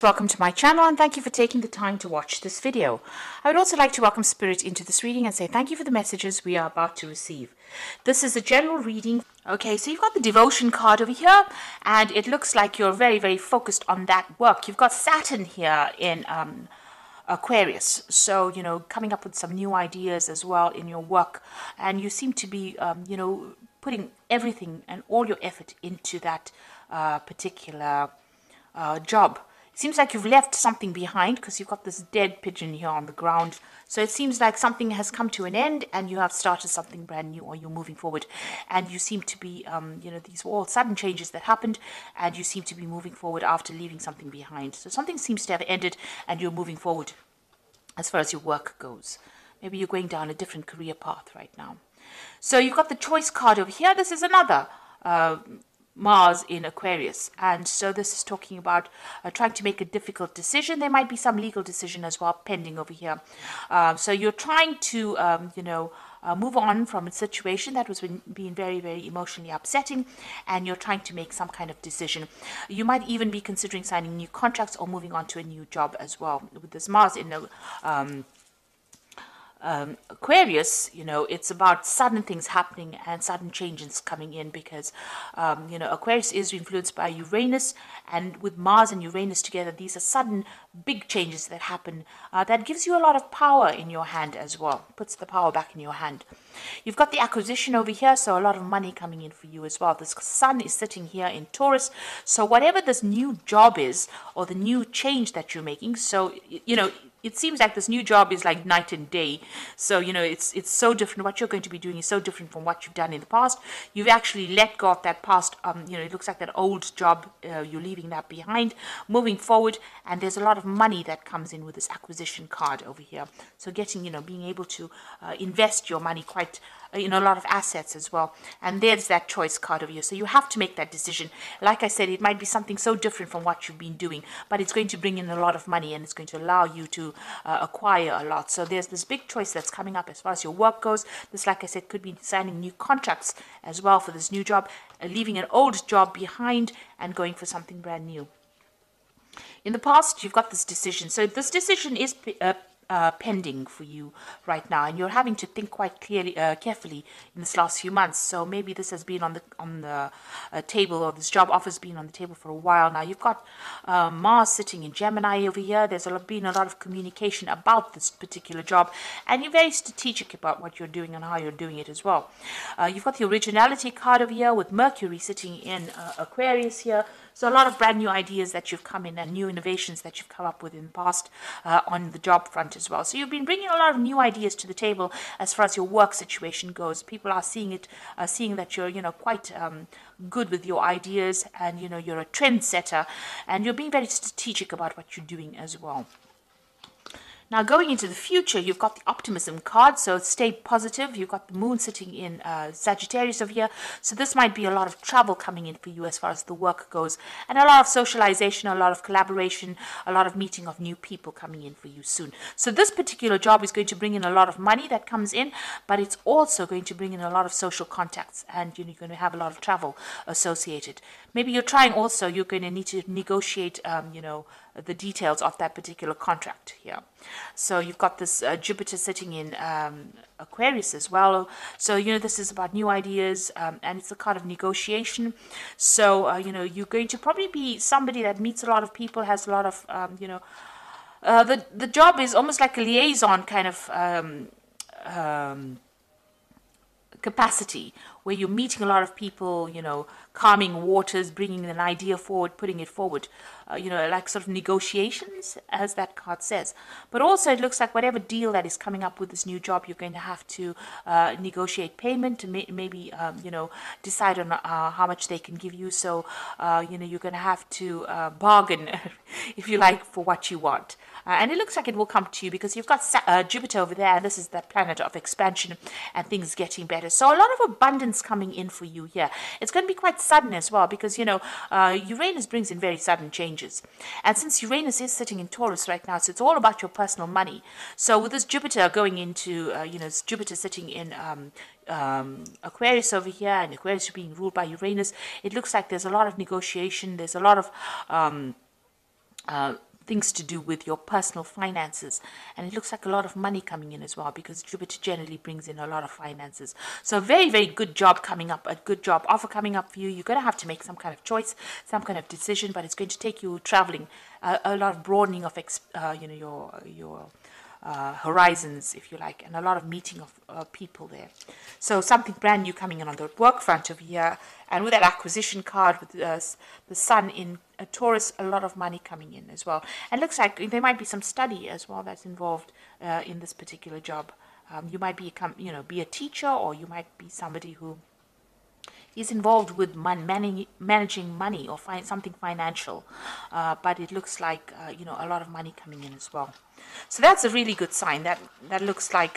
Welcome to my channel and thank you for taking the time to watch this video. I would also like to welcome Spirit into this reading and say thank you for the messages we are about to receive. This is a general reading. Okay, so you've got the devotion card over here and it looks like you're very focused on that work. You've got Saturn here in Aquarius, so coming up with some new ideas as well in your work, and you seem to be putting everything and all your effort into that particular job. It seems like you've left something behind because you've got this dead pigeon here on the ground. So it seems like something has come to an end and you have started something brand new, or you're moving forward. And you seem to be, these were all sudden changes that happened and you seem to be moving forward after leaving something behind. So something seems to have ended and you're moving forward as far as your work goes. Maybe you're going down a different career path right now. So you've got the choice card over here. This is another Mars in Aquarius, and so this is talking about trying to make a difficult decision. There might be some legal decision as well pending over here. So you're trying to move on from a situation that was being very emotionally upsetting, and you're trying to make some kind of decision. You might even be considering signing new contracts or moving on to a new job as well. With this Mars in Aquarius, it's about sudden things happening and sudden changes coming in because, Aquarius is influenced by Uranus, and with Mars and Uranus together, these are sudden big changes that happen that gives you a lot of power in your hand as well, puts the power back in your hand. You've got the acquisition over here, so a lot of money coming in for you as well. This sun is sitting here in Taurus, so whatever this new job is or the new change that you're making, so, it seems like this new job is like night and day. So, it's so different. What you're going to be doing is so different from what you've done in the past. You've actually let go of that past, it looks like that old job, you're leaving that behind, moving forward, and there's a lot of money that comes in with this acquisition card over here. So getting, being able to invest your money quite, a lot of assets as well. And there's that choice card over here. So you have to make that decision. Like I said, it might be something so different from what you've been doing, but it's going to bring in a lot of money and it's going to allow you to acquire a lot. So there's this big choice that's coming up as far as your work goes. This, like I said, could be signing new contracts as well for this new job, leaving an old job behind and going for something brand new. In the past, you've got this decision. So this decision is pending for you right now, and you're having to think quite carefully in this last few months. So maybe this has been on the table, or this job offer has been on the table for a while now. You've got Mars sitting in Gemini over here. There's been a lot of communication about this particular job, and you're very strategic about what you're doing and how you're doing it as well. You've got the originality card over here with Mercury sitting in Aquarius here. So a lot of brand new ideas that you've come in and new innovations that you've come up with in the past on the job front as well. So you've been bringing a lot of new ideas to the table as far as your work situation goes. People are seeing that you're, quite good with your ideas, and, you're a trendsetter, and you're being very strategic about what you're doing as well. Now, going into the future, you've got the optimism card, so stay positive. You've got the moon sitting in Sagittarius over here, so this might be a lot of travel coming in for you as far as the work goes, and a lot of socialization, a lot of collaboration, a lot of meeting of new people coming in for you soon. So this particular job is going to bring in a lot of money that comes in, but it's also going to bring in a lot of social contacts, and you're going to have a lot of travel associated. Maybe you're going to need to negotiate, the details of that particular contract here. So you've got this Jupiter sitting in Aquarius as well. So, this is about new ideas, and it's a kind of negotiation. So, you're going to probably be somebody that meets a lot of people, has a lot of, the job is almost like a liaison kind of capacity, where you're meeting a lot of people, calming waters, bringing an idea forward, putting it forward, like sort of negotiations, as that card says. But also it looks like whatever deal that is coming up with this new job, you're going to have to negotiate payment, to maybe, decide on how much they can give you. So, you're going to have to bargain, if you like, for what you want. And it looks like it will come to you because you've got Jupiter over there, and this is the planet of expansion and things getting better. So a lot of abundance coming in for you here. It's going to be quite sudden as well because, Uranus brings in very sudden changes. And since Uranus is sitting in Taurus right now, so it's all about your personal money. So with this Jupiter going into, Jupiter sitting in Aquarius over here, and Aquarius being ruled by Uranus, it looks like there's a lot of negotiation, there's a lot of things to do with your personal finances. And it looks like a lot of money coming in as well, because Jupiter generally brings in a lot of finances. So a very, very good job coming up, a good job offer coming up for you. You're going to have to make some kind of choice, some kind of decision, but it's going to take you traveling, a lot of broadening of your horizons, if you like, and a lot of meeting of people there. So something brand new coming in on the work front over here. And with that acquisition card with the sun in Taurus, a lot of money coming in as well. And it looks like there might be some study as well that's involved in this particular job. You might be a teacher, or you might be somebody who is involved with managing money or something financial, but it looks like a lot of money coming in as well. So that's a really good sign. That looks like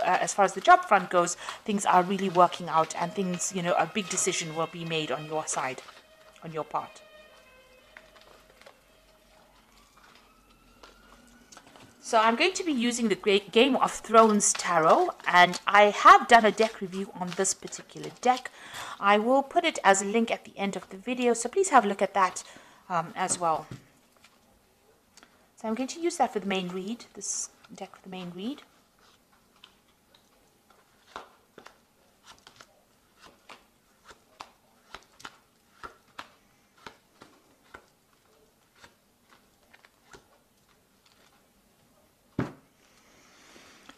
as far as the job front goes, things are really working out, and things, a big decision will be made on your side, on your part. So I'm going to be using the Great Game of Thrones Tarot, and I have done a deck review on this particular deck. I will put it as a link at the end of the video, so please have a look at that as well. So I'm going to use that for the main read, this deck for the main read.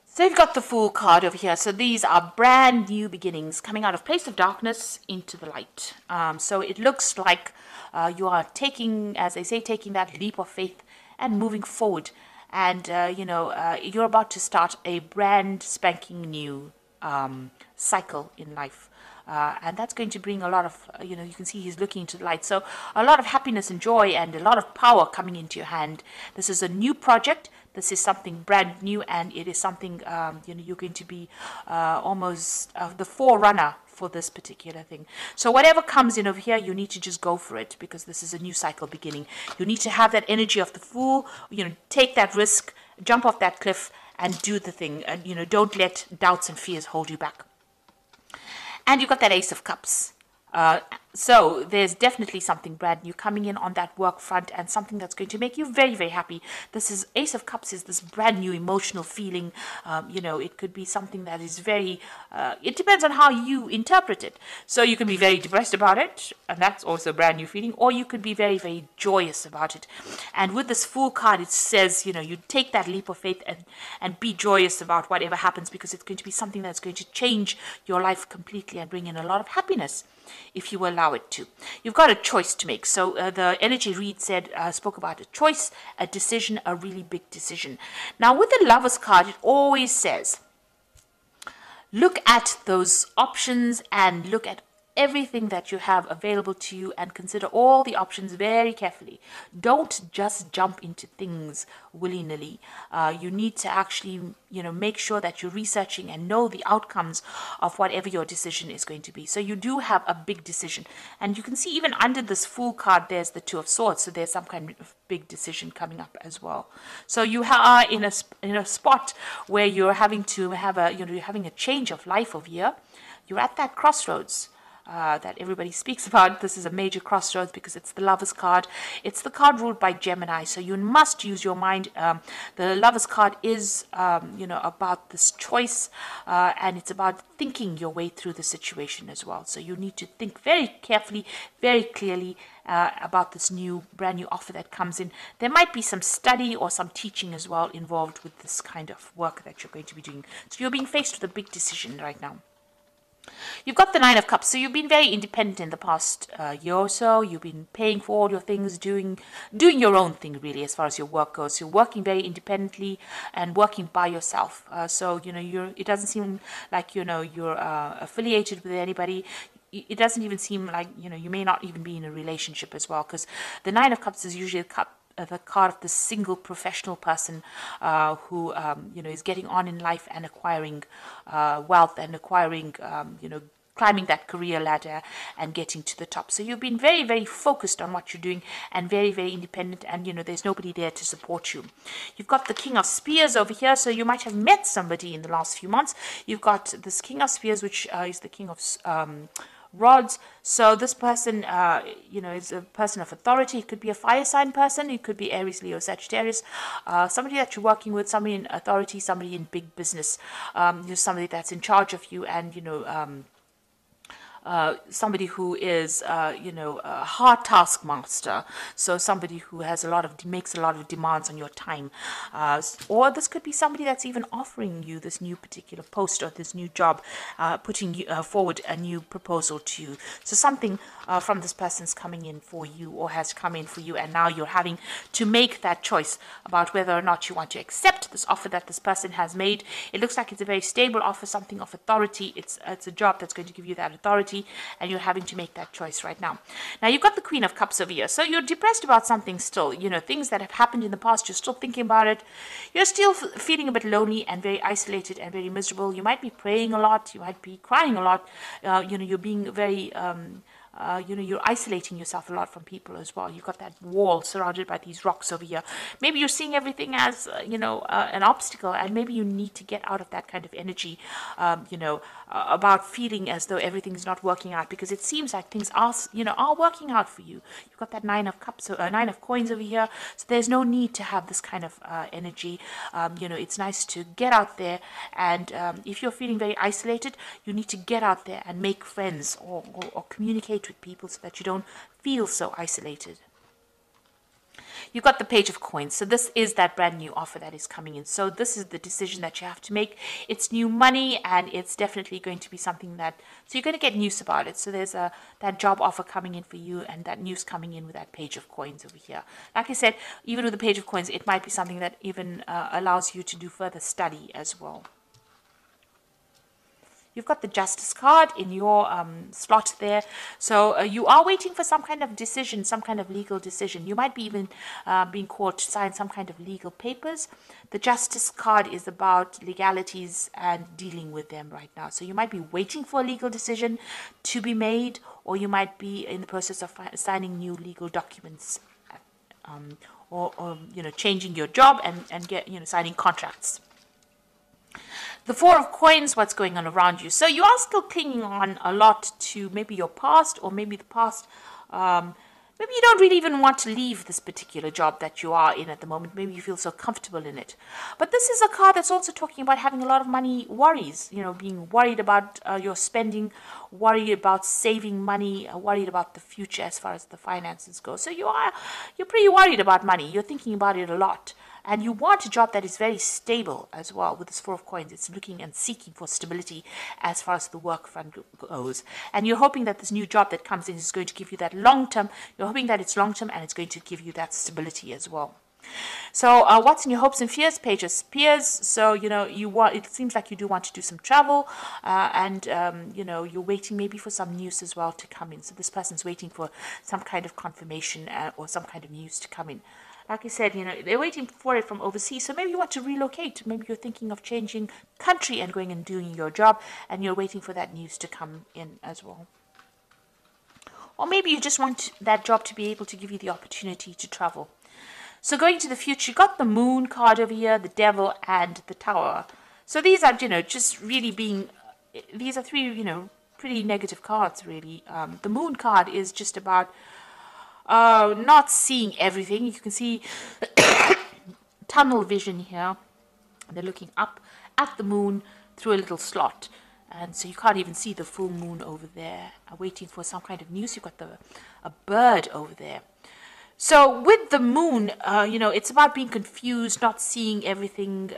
So you've got the Fool card over here. So these are brand new beginnings coming out of place of darkness into the light. So it looks like you are taking, as they say, taking that leap of faith and moving forward. And, you're about to start a brand spanking new cycle in life. And that's going to bring a lot of, you can see he's looking into the light. So a lot of happiness and joy and a lot of power coming into your hand. This is a new project. This is something brand new, and it is something, you're going to be almost the forerunner for this particular thing. So whatever comes in over here, you need to just go for it, because this is a new cycle beginning. You need to have that energy of the Fool, take that risk, jump off that cliff and do the thing. And, don't let doubts and fears hold you back. And you've got that Ace of Cups. So there's definitely something brand new coming in on that work front, and something that's going to make you very, very happy. This is Ace of Cups is this brand new emotional feeling. It could be something that is very, it depends on how you interpret it. So you can be very depressed about it, and that's also a brand new feeling, or you could be very, very joyous about it. And with this Fool card, it says, you take that leap of faith and be joyous about whatever happens, because it's going to be something that's going to change your life completely and bring in a lot of happiness, if you allow it to. You've got a choice to make. So the energy read spoke about a choice, a decision, a really big decision. Now with the Lovers card, it always says, look at those options and look at everything that you have available to you, and consider all the options very carefully. Don't just jump into things willy-nilly. You need to actually, make sure that you're researching and know the outcomes of whatever your decision is going to be. So you do have a big decision, and you can see even under this Fool card, there's the Two of Swords. So there's some kind of big decision coming up as well. So you are in a spot where you're having to have you're having a change of life over here. You're at that crossroads that everybody speaks about. This is a major crossroads because it's the Lovers card. It's the card ruled by Gemini, so you must use your mind. The Lovers card is, about this choice, and it's about thinking your way through the situation as well. So you need to think very carefully, very clearly about this brand new offer that comes in. There might be some study or some teaching as well involved with this kind of work that you're going to be doing. So you're being faced with a big decision right now. You've got the Nine of Cups, so you've been very independent in the past year or so. You've been paying for all your things, doing your own thing really as far as your work goes. You're working very independently and working by yourself. So it doesn't seem like you're affiliated with anybody. It doesn't even seem like you may not even be in a relationship as well, because the Nine of Cups is usually the card of the single professional person who is getting on in life and acquiring wealth and acquiring climbing that career ladder and getting to the top. So you've been very, very focused on what you're doing and very, very independent, and there's nobody there to support you. You've got the King of Spears over here, so you might have met somebody in the last few months. You've got this King of Spears, which is the King of rods. So this person, is a person of authority. It could be a fire sign person. It could be Aries, Leo, Sagittarius. Somebody that you're working with, somebody in authority, somebody in big business. Somebody that's in charge of you, and somebody who is, a hard taskmaster. So somebody who has makes a lot of demands on your time. Or this could be somebody that's even offering you this new particular post or this new job, putting forward a new proposal to you. So something from this person's coming in for you, or has come in for you, and now you're having to make that choice about whether or not you want to accept this offer that this person has made. It looks like it's a very stable offer, something of authority. It's a job that's going to give you that authority, and you're having to make that choice right now. Now, you've got the Queen of Cups over here. So you're depressed about something still. Things that have happened in the past, you're still thinking about it. You're still feeling a bit lonely and very isolated and very miserable. You might be praying a lot. You might be crying a lot. You're being very... you're isolating yourself a lot from people as well. You've got that wall surrounded by these rocks over here. Maybe you're seeing everything as, an obstacle, and maybe you need to get out of that kind of energy, about feeling as though everything's not working out, because it seems like things are working out for you. You've got that Nine of Cups, Nine of Coins over here. So there's no need to have this kind of energy. It's nice to get out there, and if you're feeling very isolated, you need to get out there and make friends, or communicate with people, so that you don't feel so isolated. You've got the Page of Coins. So this is that brand new offer that is coming in. So this is the decision that you have to make. It's new money, and it's definitely going to be something that, so you're going to get news about it. So there's that job offer coming in for you, and that news coming in with that Page of Coins over here. Like I said, even with the Page of Coins, it might be something that even allows you to do further study as well. You've got the Justice card in your slot there. So you are waiting for some kind of decision, some kind of legal decision. You might be even being called to sign some kind of legal papers. The Justice card is about legalities and dealing with them right now. So you might be waiting for a legal decision to be made, or you might be in the process of signing new legal documents, or changing your job and signing contracts. The Four of Coins, what's going on around you. So you are still clinging on a lot to maybe your past, or maybe the past. Maybe you don't really even want to leave this particular job that you are in at the moment. Maybe you feel so comfortable in it. But this is a card that's also talking about having a lot of money worries. Being worried about your spending, worried about saving money, worried about the future as far as the finances go. So you're pretty worried about money. You're thinking about it a lot. And you want a job that is very stable as well. With this Four of Coins, it's looking and seeking for stability as far as the work front goes. And you're hoping that this new job that comes in is going to give you that long-term. You're hoping that it's long-term, and it's going to give you that stability as well. So what's in your hopes and fears? Page of Spears. So, it seems like you do want to do some travel, and, you're waiting maybe for some news as well to come in. So this person's waiting for some kind of confirmation or some kind of news to come in. Like I said, they're waiting for it from overseas. So maybe you want to relocate. Maybe you're thinking of changing country and going and doing your job, and you're waiting for that news to come in as well. Or maybe you just want that job to be able to give you the opportunity to travel. So going to the future, you got the Moon card over here, the Devil, and the Tower. So these are, just really being, these are three, pretty negative cards, really. The Moon card is just about not seeing everything. You can see tunnel vision here. They're looking up at the moon through a little slot, and so you can't even see the full moon over there. Waiting for some kind of news. You've got a bird over there. So with the moon, it's about being confused, not seeing everything,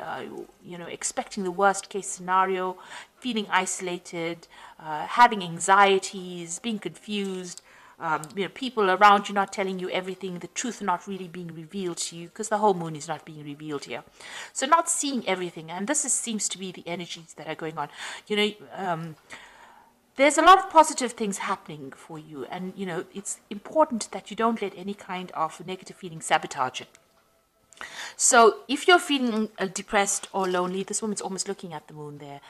expecting the worst case scenario, feeling isolated, having anxieties, being confused. People around you not telling you everything, the truth not really being revealed to you, because the whole moon is not being revealed here. So not seeing everything, and this seems to be the energies that are going on. There's a lot of positive things happening for you, and it's important that you don't let any kind of negative feeling sabotage it. So if you're feeling depressed or lonely, this woman's almost looking at the moon there.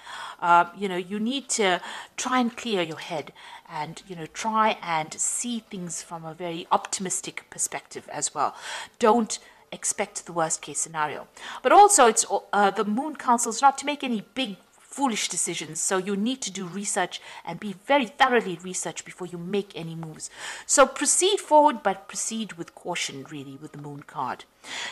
You need to try and clear your head, and try and see things from a very optimistic perspective as well. Don't expect the worst case scenario. But also, it's the moon counsels not to make any big foolish decisions. So you need to do research and be very thoroughly researched before you make any moves. So proceed forward, but proceed with caution, really, with the Moon card.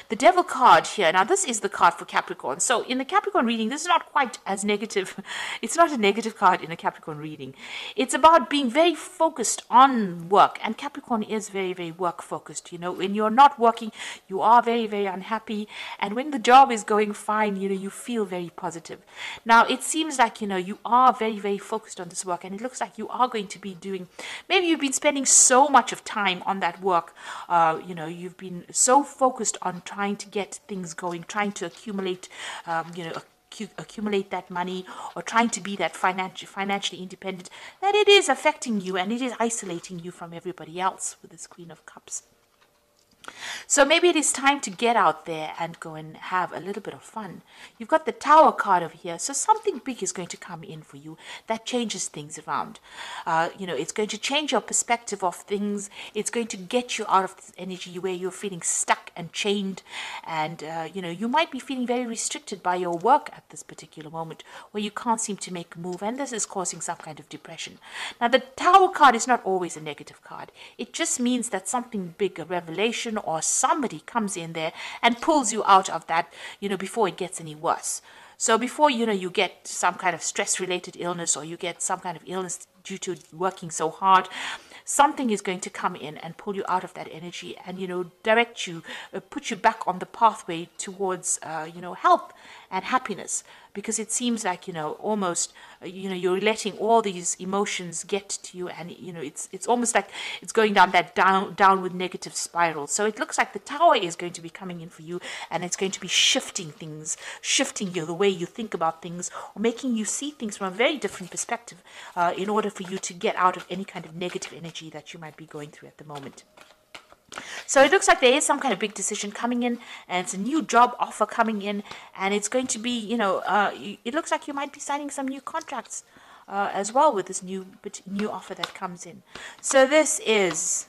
The Devil card here. Now, this is the card for Capricorn. So in the Capricorn reading, this is not quite as negative. It's not a negative card in a Capricorn reading. It's about being very focused on work. And Capricorn is very, very work focused. You know, when you're not working, you are very, very unhappy. And when the job is going fine, you know, you feel very positive. Now, it seems like, you know, you are very, very focused on this work. And it looks like you are going to be doing, maybe you've been spending so much of time on that work. You know, you've been so focused on trying to get things going, trying to accumulate, you know, accumulate that money, or trying to be that financially independent, that it is affecting you and it is isolating you from everybody else with this Queen of Cups. So maybe it is time to get out there and go and have a little bit of fun. You've got the Tower card over here. So something big is going to come in for you that changes things around. You know, it's going to change your perspective of things. It's going to get you out of this energy where you're feeling stuck and chained. And, you know, you might be feeling very restricted by your work at this particular moment where you can't seem to make a move. And this is causing some kind of depression. Now, the Tower card is not always a negative card. It just means that something big, a revelation, or somebody comes in there and pulls you out of that, you know, before it gets any worse. So before, you know, you get some kind of stress-related illness, or you get some kind of illness due to working so hard, something is going to come in and pull you out of that energy and, you know, direct you, put you back on the pathway towards, you know, health and happiness. Because it seems like, you know, almost, you know, you're letting all these emotions get to you, and, you know, it's almost like it's going down that downward negative spiral. So it looks like the Tower is going to be coming in for you, and it's going to be shifting things, shifting you, the way you think about things, or making you see things from a very different perspective, in order for you to get out of any kind of negative energy that you might be going through at the moment. So it looks like there is some kind of big decision coming in, and it's a new job offer coming in, and it's going to be, you know, it looks like you might be signing some new contracts as well with this new offer that comes in. So this is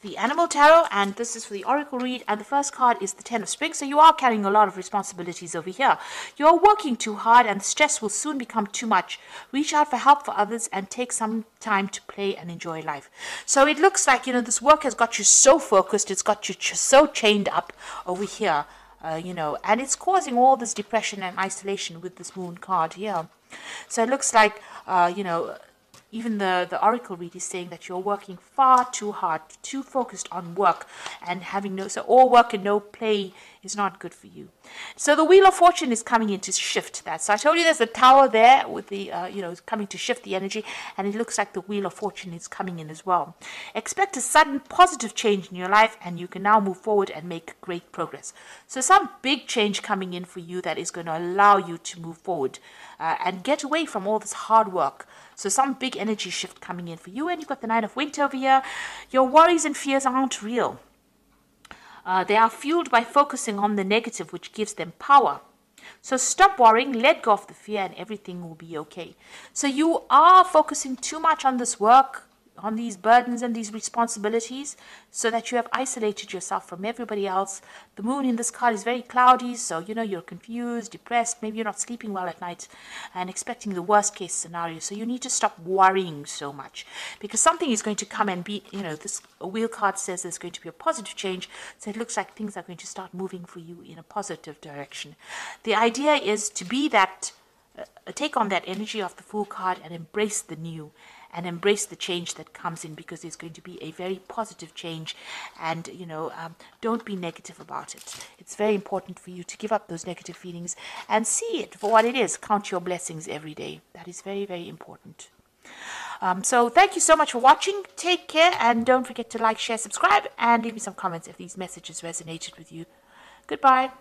the Animal Tarot, and this is for the Oracle read, and the first card is the Ten of Spring. So you are carrying a lot of responsibilities over here. You are working too hard, and the stress will soon become too much. Reach out for help for others and take some time to play and enjoy life. So it looks like, you know, this work has got you so focused, it's got you so chained up over here, you know, and it's causing all this depression and isolation with this Moon card here. So it looks like, you know, even the Oracle read is saying that you're working far too hard, too focused on work, and having so all work and no play is not good for you. So the Wheel of Fortune is coming in to shift that. So I told you there's a Tower there with the, you know, coming to shift the energy, and it looks like the Wheel of Fortune is coming in as well. Expect a sudden positive change in your life, and you can now move forward and make great progress. So some big change coming in for you that is going to allow you to move forward and get away from all this hard work. So some big energy shift coming in for you. And you've got the Knight of Winter over here. Your worries and fears aren't real. They are fueled by focusing on the negative, which gives them power. So stop worrying, let go of the fear, and everything will be okay. So you are focusing too much on this work, on these burdens and these responsibilities, so that you have isolated yourself from everybody else. The moon in this card is very cloudy, so, you know, you're confused, depressed, maybe you're not sleeping well at night and expecting the worst case scenario. So you need to stop worrying so much, because something is going to come and be, you know, this wheel card says there's going to be a positive change. So it looks like things are going to start moving for you in a positive direction. The idea is to be that, take on that energy of the Fool card and embrace the new, and embrace the change that comes in, because there's going to be a very positive change. And, you know, don't be negative about it. It's very important for you to give up those negative feelings and see it for what it is. Count your blessings every day. That is very, very important. So thank you so much for watching. Take care, and don't forget to like, share, subscribe, and leave me some comments if these messages resonated with you. Goodbye.